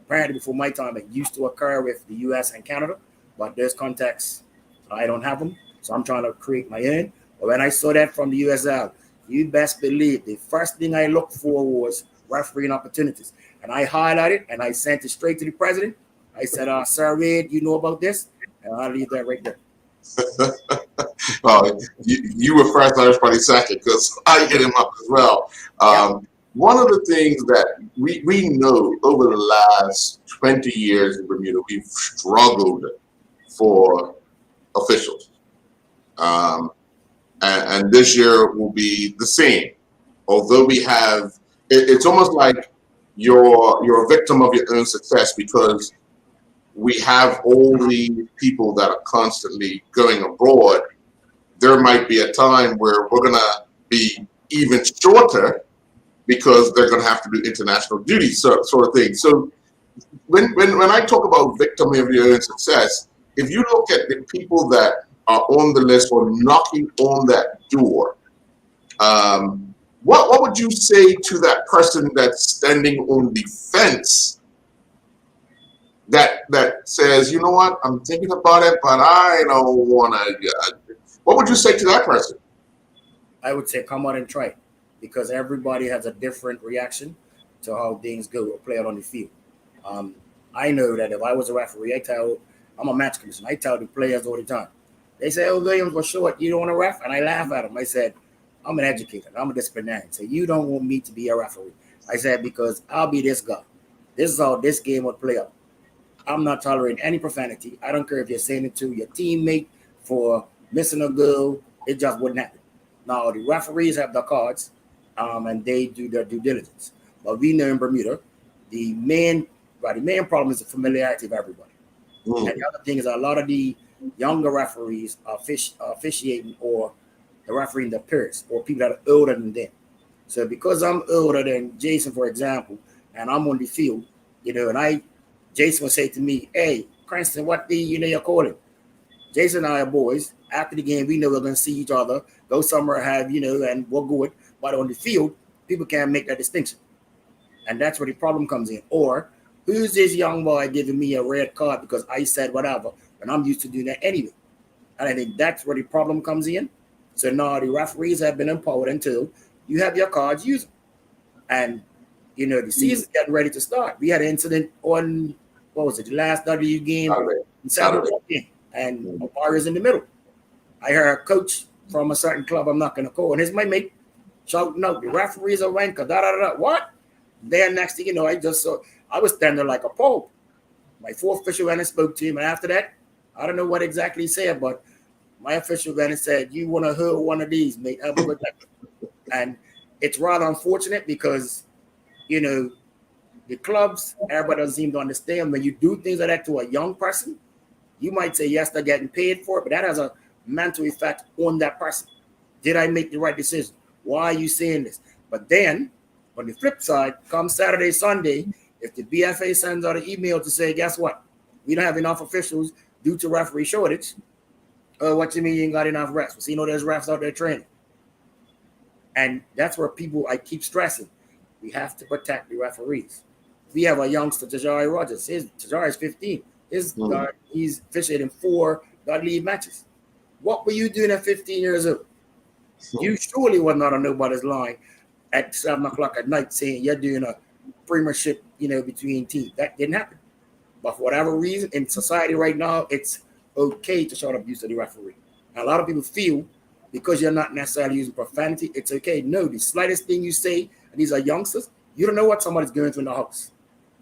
Apparently before my time, it used to occur with the US and Canada, but there's contacts, I don't have them. So I'm trying to create my own. But when I saw that from the USL, you best believe the first thing I looked for was refereeing opportunities. And I highlighted and I sent it straight to the president. I said, Sir Wade, you know about this? And I'll leave that right there. You were first, I was probably second, because I get him up as well. One of the things that we know over the last 20 years in Bermuda, we've struggled for officials. And this year will be the same. Although we have, it's almost like you're a victim of your own success, because we have all the people that are constantly going abroad. There might be a time where we're going to be even shorter because they're going to have to do international duties, sort of thing. So when I talk about victim of your own success, if you look at the people that are on the list or knocking on that door, what would you say to that person that's standing on the fence that says, you know what, I'm thinking about it, but I don't want to. What would you say to that person? I would say come out and try it, because everybody has a different reaction to how things go or play out on the field. I know that if I was a referee, I'm a match commissioner. I tell the players all the time. They say, oh, Williams was short. You don't want to ref? And I laugh at them. I said, I'm an educator. I'm a disciplinarian. So you don't want me to be a referee. I said, because I'll be this guy. This is how this game would play out. I'm not tolerating any profanity. I don't care if you're saying it to your teammate for missing a goal. It just wouldn't happen. Now, the referees have the cards, and they do their due diligence. But we know in Bermuda, the main problem is the familiarity of everybody. And the other thing is a lot of the younger referees are officiating or the refereeing their peers or people that are older than them. So because I'm older than Jason, for example, and I'm on the field, and Jason will say to me, hey, Cranston, what you're calling? Jason and I are boys. After the game, we know we're going to see each other, go somewhere, and we'll go it. But on the field, people can't make that distinction. And that's where the problem comes in. Or, who's this young boy giving me a red card because I said whatever, when I'm used to doing that anyway? And I think that's where the problem comes in. So now the referees have been empowered until you have your cards, use them. And, the season's getting ready to start. We had an incident on, the last W game in Saturday, and Mario's in the middle. I heard a coach from a certain club I'm not going to call, and here's my mate shouting out, the referees are wanker, da-da-da-da. What? Then next thing you know, I was standing there like a pope. My fourth official went and spoke to him, and after that, I don't know what exactly he said, but my official went and said, you want to hurl one of these, mate. And it's rather unfortunate because, the clubs, everybody doesn't seem to understand when you do things like that to a young person, you might say, yes, they're getting paid for it, but that has a mental effect on that person. Did I make the right decision? Why are you saying this? But then, on the flip side, come Saturday, Sunday, if the BFA sends out an email to say, guess what? We don't have enough officials due to referee shortage. What you mean you ain't got enough refs? So there's refs out there training. And that's where I keep stressing. We have to protect the referees. We have a youngster, Tajari Rogers. Tajari is 15. He's officiating 4 God-league matches. What were you doing at 15 years old? You surely were not on nobody's line at 7 o'clock at night saying you're doing a premiership, between teams. That didn't happen. But for whatever reason, in society right now, it's okay to shout abuse of the referee. And a lot of people feel because you're not necessarily using profanity, it's okay. No, the slightest thing you say and these are youngsters, you don't know what somebody's going through in the house.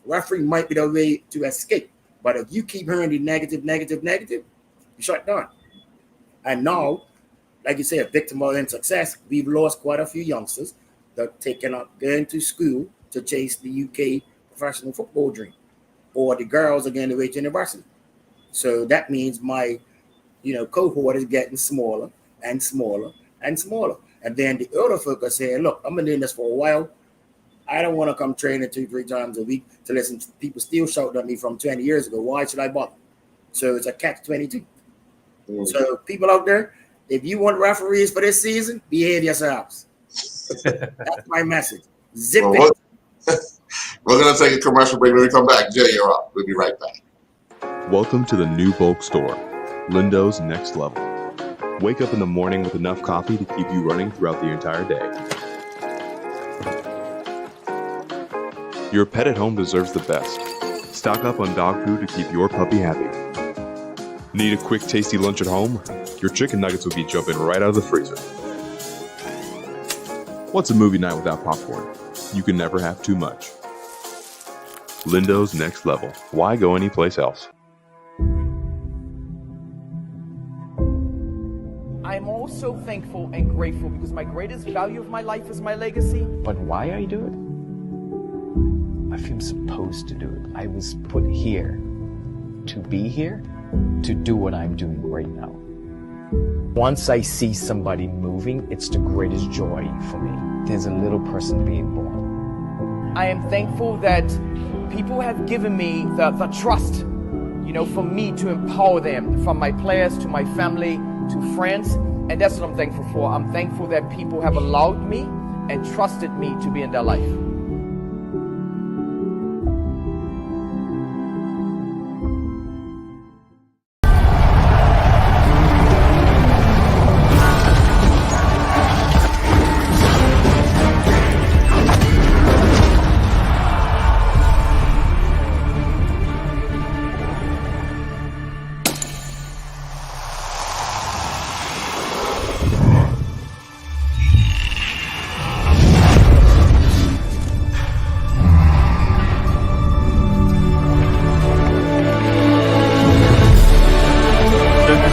Referee might be the way to escape. But if you keep hearing the negative, you shut down. And now, like you say, a victim of success, we've lost quite a few youngsters that taken up going to school to chase the UK professional football dream, or the girls are going away to university. So that means my, cohort is getting smaller and smaller and smaller. And then the older folk are saying, look, I've been doing this for a while. I don't want to come training 2-3 times a week to listen to people still shouting at me from 20 years ago. Why should I bother? So it's a catch-22. So people out there, if you want referees for this season, behave yourselves. That's my message. Zip it. We're going to take a commercial break. When we come back, Jay, you're up. We'll be right back. Welcome to the new bulk store, Lindo's Next Level. Wake up in the morning with enough coffee to keep you running throughout the entire day. Your pet at home deserves the best. Stock up on dog food to keep your puppy happy. Need a quick, tasty lunch at home? Your chicken nuggets will be jumping right out of the freezer. What's a movie night without popcorn? You can never have too much. Lindo's Next Level. Why go anyplace else? I'm also thankful and grateful because my greatest value of my life is my legacy. But why I do it? I feel supposed to do it. I was put here to be here, to do what I'm doing right now. Once I see somebody moving, it's the greatest joy for me. There's a little person being born. I am thankful that people have given me the trust, for me to empower them, from my players to my family to friends. And that's what I'm thankful for. I'm thankful that people have allowed me and trusted me to be in their life.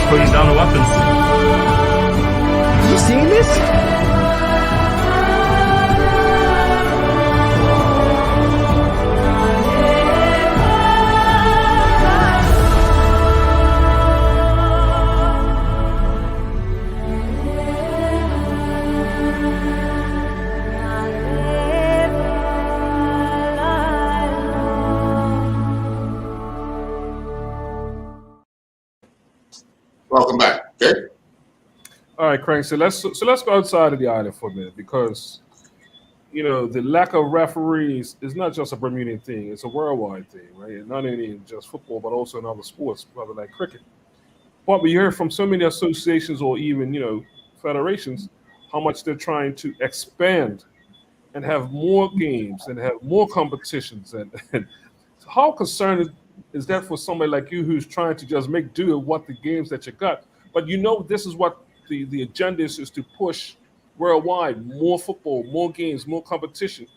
Putting down the weapons. You seeing this? Welcome back. Okay. All right, Craig. So let's go outside of the island for a minute, because the lack of referees is not just a Bermudian thing; it's a worldwide thing, right? And not only in just football, but also in other sports, rather like cricket. But we hear from so many associations or even federations how much they're trying to expand and have more games and have more competitions. And how concerned is that for somebody like you who's trying to just make do with what the games that you got? But this is what the agenda is to push worldwide: more football, more games, more competition.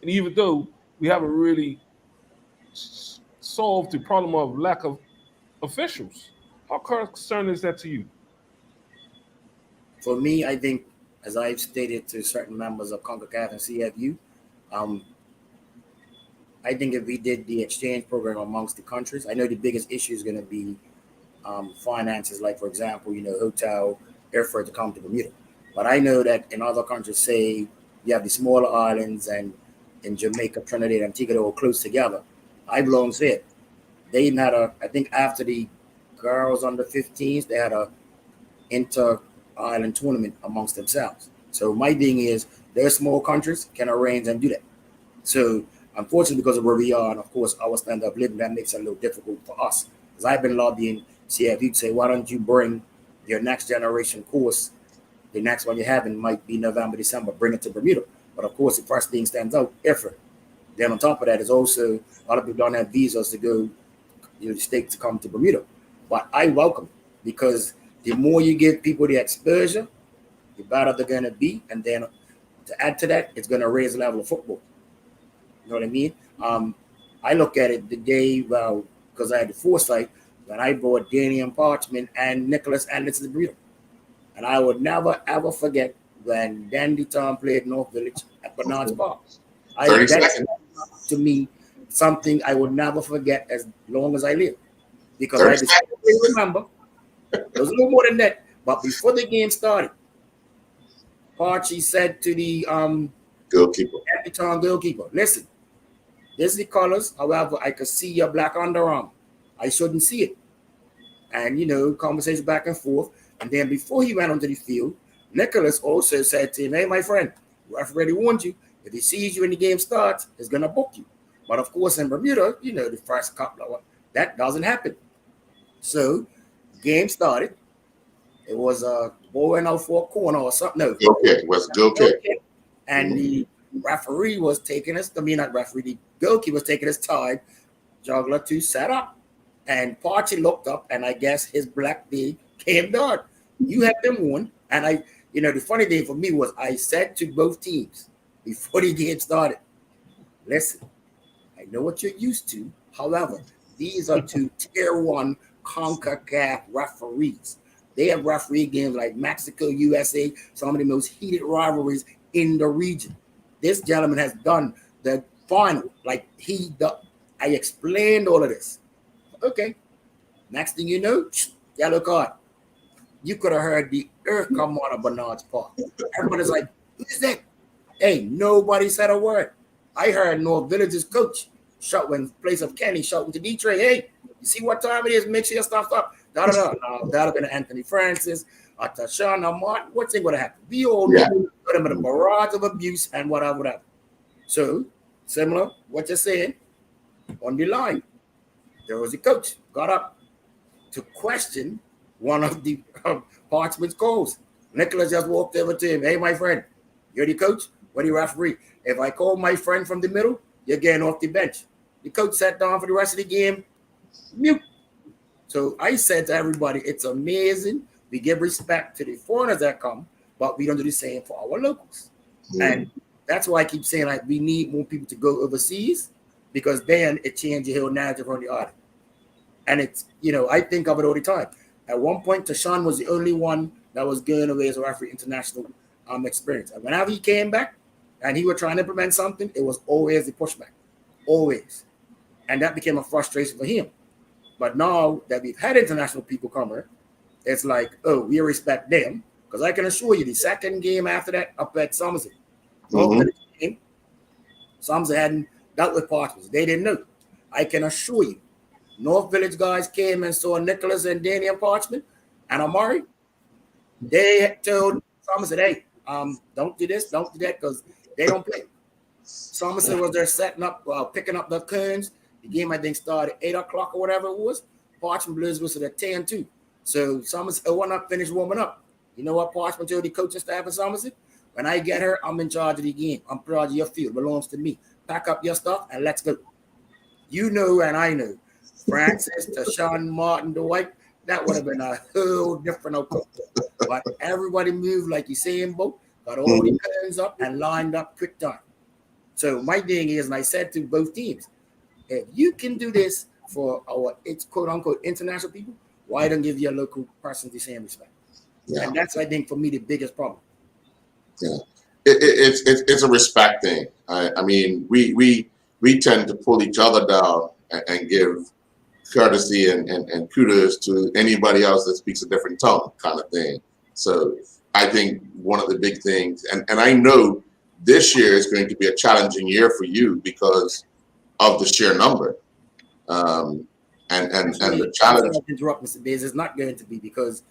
And even though we haven't really solved the problem of lack of officials, how concerned is that to you? For me, I think, as I've stated to certain members of CONCACAF and CFU, I think if we did the exchange program amongst the countries, I know the biggest issue is going to be finances, like, for example, hotel, airfare to come to Bermuda. But I know that in other countries, say you have the smaller islands, and in Jamaica, Trinidad, Antigua, they're all close together. I've long said they even had I think after the girls under 15s, they had a inter-island tournament amongst themselves. So my thing is, their small countries can arrange and do that. So unfortunately, because of where we are, and of course our standard of living, that makes it a little difficult for us. Because I've been lobbying CFU to say, why don't you bring your next generation course? The next one you're having might be November, December. Bring it to Bermuda. But of course, the first thing stands out, effort. Then on top of that is also a lot of people don't have visas to go, the state to come to Bermuda. But I welcome, because the more you give people the exposure, the better they're going to be. And then to add to that, it's going to raise the level of football. You know what I mean? I look at it the day, well, because I had the foresight when I brought Daniel Parchment and Nicholas Anderson to Breedon. And I would never, ever forget when Dandy Tom played North Village at Bernard's Park. 30 That's seconds. to me something I would never forget as long as I live. Because 30 I distinctly remember, it was a little more than that, but before the game started, Parchy said to the Goalkeeper. Dandy Tom goalkeeper, listen, this is the colors. However, I could see your black underarm. I shouldn't see it. And, you know, conversation back and forth. And then before he went onto the field, Nicholas also said to him, hey, my friend, referee warned you. If he sees you when the game starts, he's going to book you. But, of course, in Bermuda, you know, the first couple of that doesn't happen. So, game started. It was a ball went out for a corner or something. No. Okay, was go kick. And the referee was taking his, I mean, not referee, the goalkeeper was taking his time, juggler to set up. And Parchy looked up, and I guess his black day came down. You had been warned. And I, you know, the funny thing for me was I said to both teams before the game started, listen, I know what you're used to. However, these are two tier 1 CONCACAF referees. They have refereed games like Mexico, USA, some of the most heated rivalries in the region. This gentleman has done the final. Like I explained all of this. Okay. Next thing you know, yellow card. You could have heard the earth come out of Bernard's Park. Everybody's like, who's that? Hey, nobody said a word. I heard North Village's coach shout when place of Kenny shouting to Detroit, hey, you see what time it is? Make sure your stuff's up. No, that'll have been Anthony Francis, Tashana Martin. What's going to happen? We all know them in a barrage of abuse and whatever. So, similar what you're saying, on the line, there was a coach got up to question one of the Parchment's calls. Nicholas just walked over to him. Hey, my friend, you're the coach? What do you referee? If I call my friend from the middle, you're getting off the bench. The coach sat down for the rest of the game. Mute. So I said to everybody, it's amazing. We give respect to the foreigners that come, but we don't do the same for our locals. And that's why I keep saying like we need more people to go overseas because then it changes the whole narrative on the art. And it's, you know, I think of it all the time. At one point, Tashawn was the only one that was going away as a referee international experience. And whenever he came back and he was trying to implement something, it was always the pushback. Always. And that became a frustration for him. But now that we've had international people come here, it's like, oh, we respect them. Because I can assure you, the second game after that up at Somerset, Somerset hadn't dealt with partners. They didn't know. I can assure you, North Village guys came and saw Nicholas and Danny and Parchment and Amari. They told Somerset, hey, don't do this, don't do that, because they don't play. Somerset was there setting up, picking up the cones. The game, I think, started 8 o'clock or whatever it was. Parchment Blues was at 10-2. So Somerset went up, finished warming up. You know what Parchment told the coaching staff in Somerset? When I get her, I'm in charge of the game. I'm in charge of your field. It belongs to me. Pack up your stuff and let's go. You know and I know. Francis, Tashawn, Martin, Dwight, that would have been a whole different outcome. But everybody moved like you saying, Bo, got all the cones up and lined up quick time. So my thing is, and I said to both teams, if you can do this for our it's quote unquote international people, why don't give your local person the same respect? Yeah. And that's, I think, for me, the biggest problem. Yeah, it's a respect thing. I mean, we tend to pull each other down and give courtesy and kudos to anybody else that speaks a different tongue, kind of thing. So I think one of the big things, and I know this year is going to be a challenging year for you because of the sheer number. And the challenge. Interrupt, Mr. Biz, is not going to be because,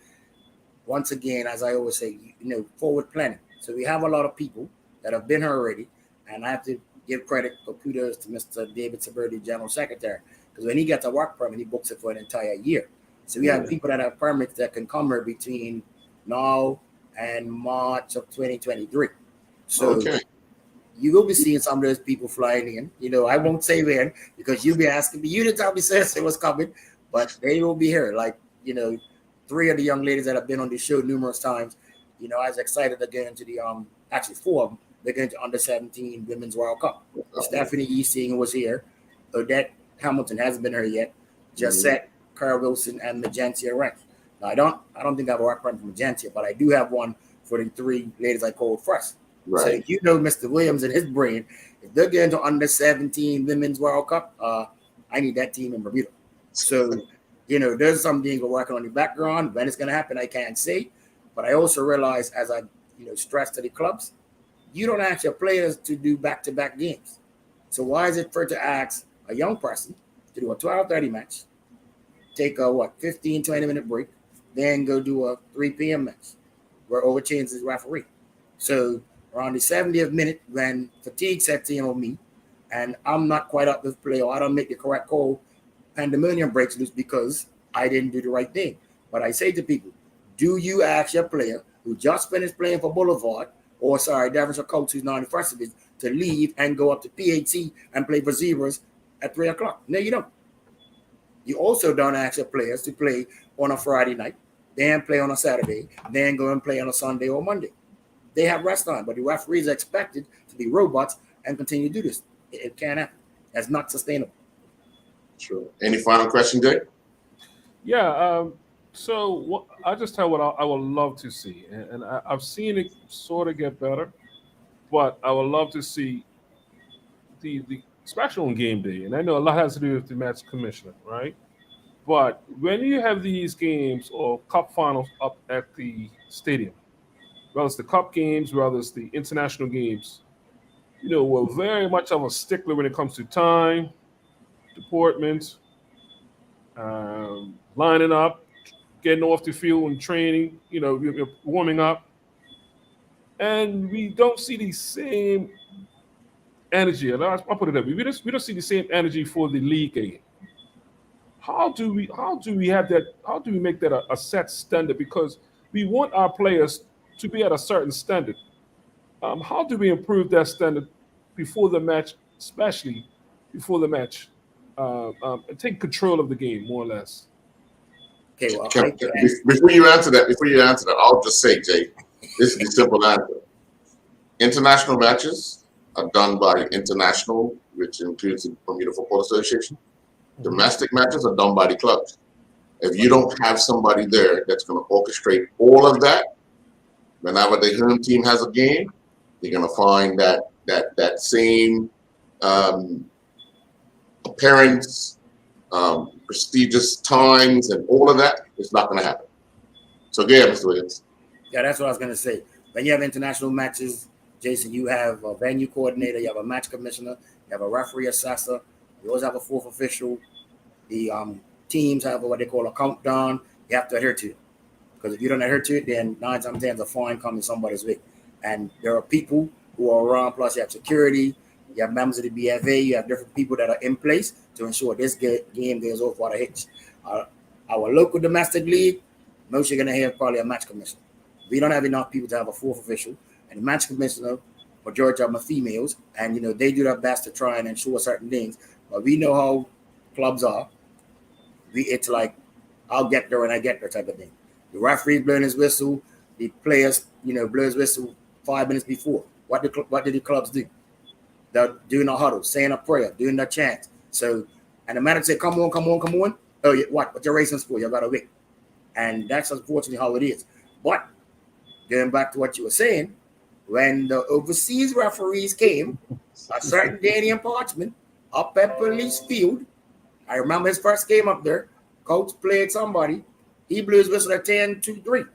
once again, as I always say, forward planning. So we have a lot of people that have been here already, and I have to give credit or kudos to Mr. David Saberdi, General Secretary, because when he gets a work permit, he books it for an entire year. So we have people that have permits that can come here between now and March of 2023. So you will be seeing some of those people flying in. I won't say when because you'll be asking me. You didn't tell me since it was coming, but they will be here. Like, 3 of the young ladies that have been on the show numerous times. I was excited to get into the, actually 4 of them, they're going to under 17 Women's World Cup. Stephanie Easting was here. Odette Hamilton hasn't been here yet. Jessette, Cara Wilson, and Magentia Rex. Now, I don't think I have a record for Magentia, but I do have one for the 3 ladies I called first. Right. So you know Mr. Williams and his brain, if they're getting to under 17 Women's World Cup, I need that team in Bermuda. So, there's something we're working on in the background. When it's going to happen, I can't say. But I also realize, as I stress to the clubs, you don't ask your players to do back-to-back games. So why is it fair to ask a young person to do a 12:30 match, take a 15-20-minute break, then go do a 3 p.m. match where overchanges the referee? So around the 70th minute, when fatigue sets in on me, and I'm not quite up to play, or I don't make the correct call, pandemonium breaks loose because I didn't do the right thing. But I say to people, do you ask your player who just finished playing for Boulevard, or Devonshire Coates, who's now in the first division, to leave and go up to PHC and play for Zebras at 3 o'clock? No, you don't. You also don't ask your players to play on a Friday night, then play on a Saturday, then go and play on a Sunday or Monday. They have rest time, but the referees are expected to be robots and continue to do this. It can't happen. That's not sustainable. Sure. Any final question, Jay? Yeah. So I just tell what I would love to see, and I've seen it sort of get better, but I would love to see the especially on game day. And I know a lot has to do with the match commissioner, right? But when you have these games or cup finals up at the stadium, whether it's the cup games, whether it's the international games, we're very much of a stickler when it comes to time, deportment, lining up, getting off the field and training, warming up. And we don't see the same energy. And I'll put it that way. We don't see the same energy for the league game. How do we have that? How do we make that a set standard? Because we want our players to be at a certain standard. How do we improve that standard before the match, especially before the match, and take control of the game more or less? Okay, well, before you answer that, I'll just say, Jay, this is the simple answer. International matches are done by international, which includes the Bermuda Football Association. Domestic matches are done by the clubs. If you don't have somebody there that's going to orchestrate all of that, whenever the home team has a game, you're going to find that same appearance, prestigious times, and all of that. It's not going to happen. So, yeah, Mr. Williams. Yeah, that's what I was going to say. When you have international matches, Jason, you have a venue coordinator, you have a match commissioner, you have a referee assessor, you always have a 4th official. The teams have what they call a countdown. You have to adhere to it. Because if you don't adhere to it, then 9 times out of 10 a fine coming somebody's way. And there are people who are around, plus you have security, you have members of the BFA, you have different people that are in place to ensure this game goes off without a hitch. Our local domestic league, most you're going to have probably a match commissioner. We don't have enough people to have a 4th official, and the match commissioner, majority of them are females, and they do their best to try and ensure certain things. But we know how clubs are. It's like, I'll get there when I get there type of thing. The referee blowing his whistle, the players, blow his whistle 5 minutes before. What did the clubs do? They're doing a huddle, saying a prayer, doing their chant. So, and the manager say, come on. Oh, what you're racing for? You got to wait. And that's unfortunately how it is. But going back to what you were saying, when the overseas referees came, a certain Danny and Parchment up at Police Field, I remember his first game up there, coach played somebody, he blew his whistle at 10-3.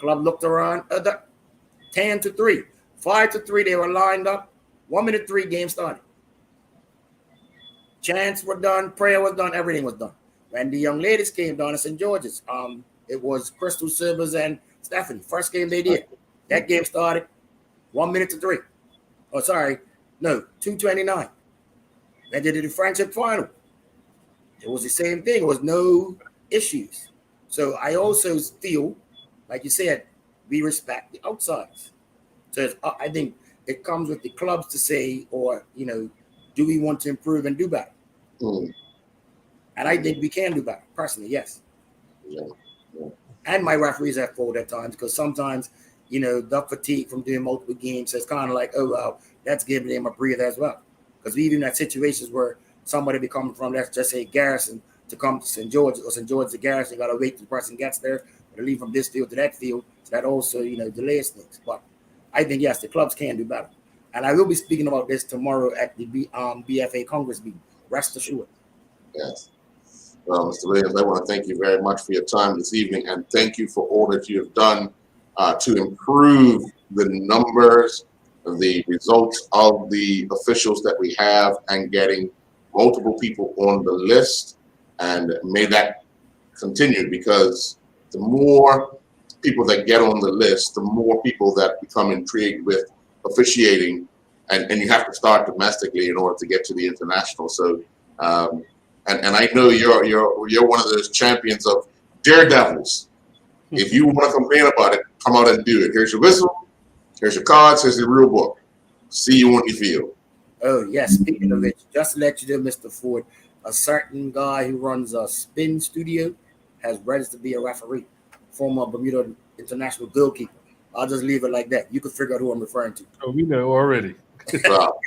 Club looked around, 10-3, 5-3, they were lined up, 1 minute 3, game started. Chants were done, prayer was done, everything was done. When the young ladies came down to St. George's, it was Crystal Silvers and Stephanie. First game they did. That game started 1 minute to 3. Oh, sorry. No, 2:29. Then they did the friendship final. It was the same thing. There was no issues. So I also feel, like you said, we respect the outsiders. So I think it comes with the clubs to say, or, do we want to improve and do better? Mm. And I think we can do better, personally, yes. Yeah. And my referees have fault at times, because sometimes you know, the fatigue from doing multiple games. So it's kind of like, oh, well, that's giving them a breather as well. Because we've even had situations where somebody be coming from, let's just say, Garrison to come to St. George, or St. George to Garrison, got to wait till the person gets there, or to leave from this field to that field. So that also, you know, delays things. But I think, yes, the clubs can do better. And I will be speaking about this tomorrow at the BFA Congress meeting. Rest assured. Yes. Well, Mr. Williams, I want to thank you very much for your time this evening, and thank you for all that you have done to improve the numbers, the results of the officials that we have, and getting multiple people on the list. And may that continue, because the more people that get on the list, the more people that become intrigued with officiating, and you have to start domestically in order to get to the international. So, and I know you're one of those champions of daredevils. If you want to complain about it, come out and do it. Here's your whistle, here's your cards, here's the rule book. See you on the field. Oh, yes. Speaking of which, just to let you know, Mr. Ford, a certain guy who runs a spin studio has registered to be a referee, former Bermuda international goalkeeper. I'll just leave it like that. You can figure out who I'm referring to. Oh, we know already. Well,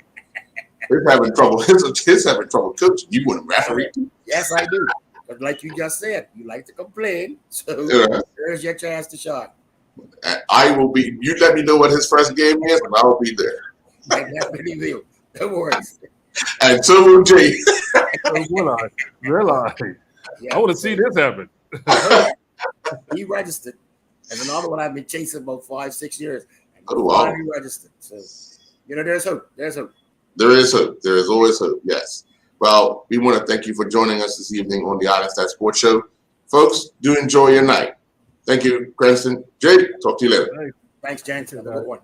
he's having trouble. He's having trouble coaching. You want to referee? Yes, I do. But like you just said, you like to complain. So Yeah. there's your chance to shine. I will be. You let me know what his first game is, and I'll be there. I definitely will. No worries. And so will Jay. Realize. Yeah. I want to see this happen. He registered. There's another one I've been chasing about 5-6 years. And Oh, wow. finally registered. So, you know, there's hope. There's hope. There is hope. There is always hope. Yes. Well, we want to thank you for joining us this evening on the Island Stat Sports Show. Folks, do enjoy your night. Thank you, Cranston. Jay, talk to you later. Thanks, Jan. Have a good one.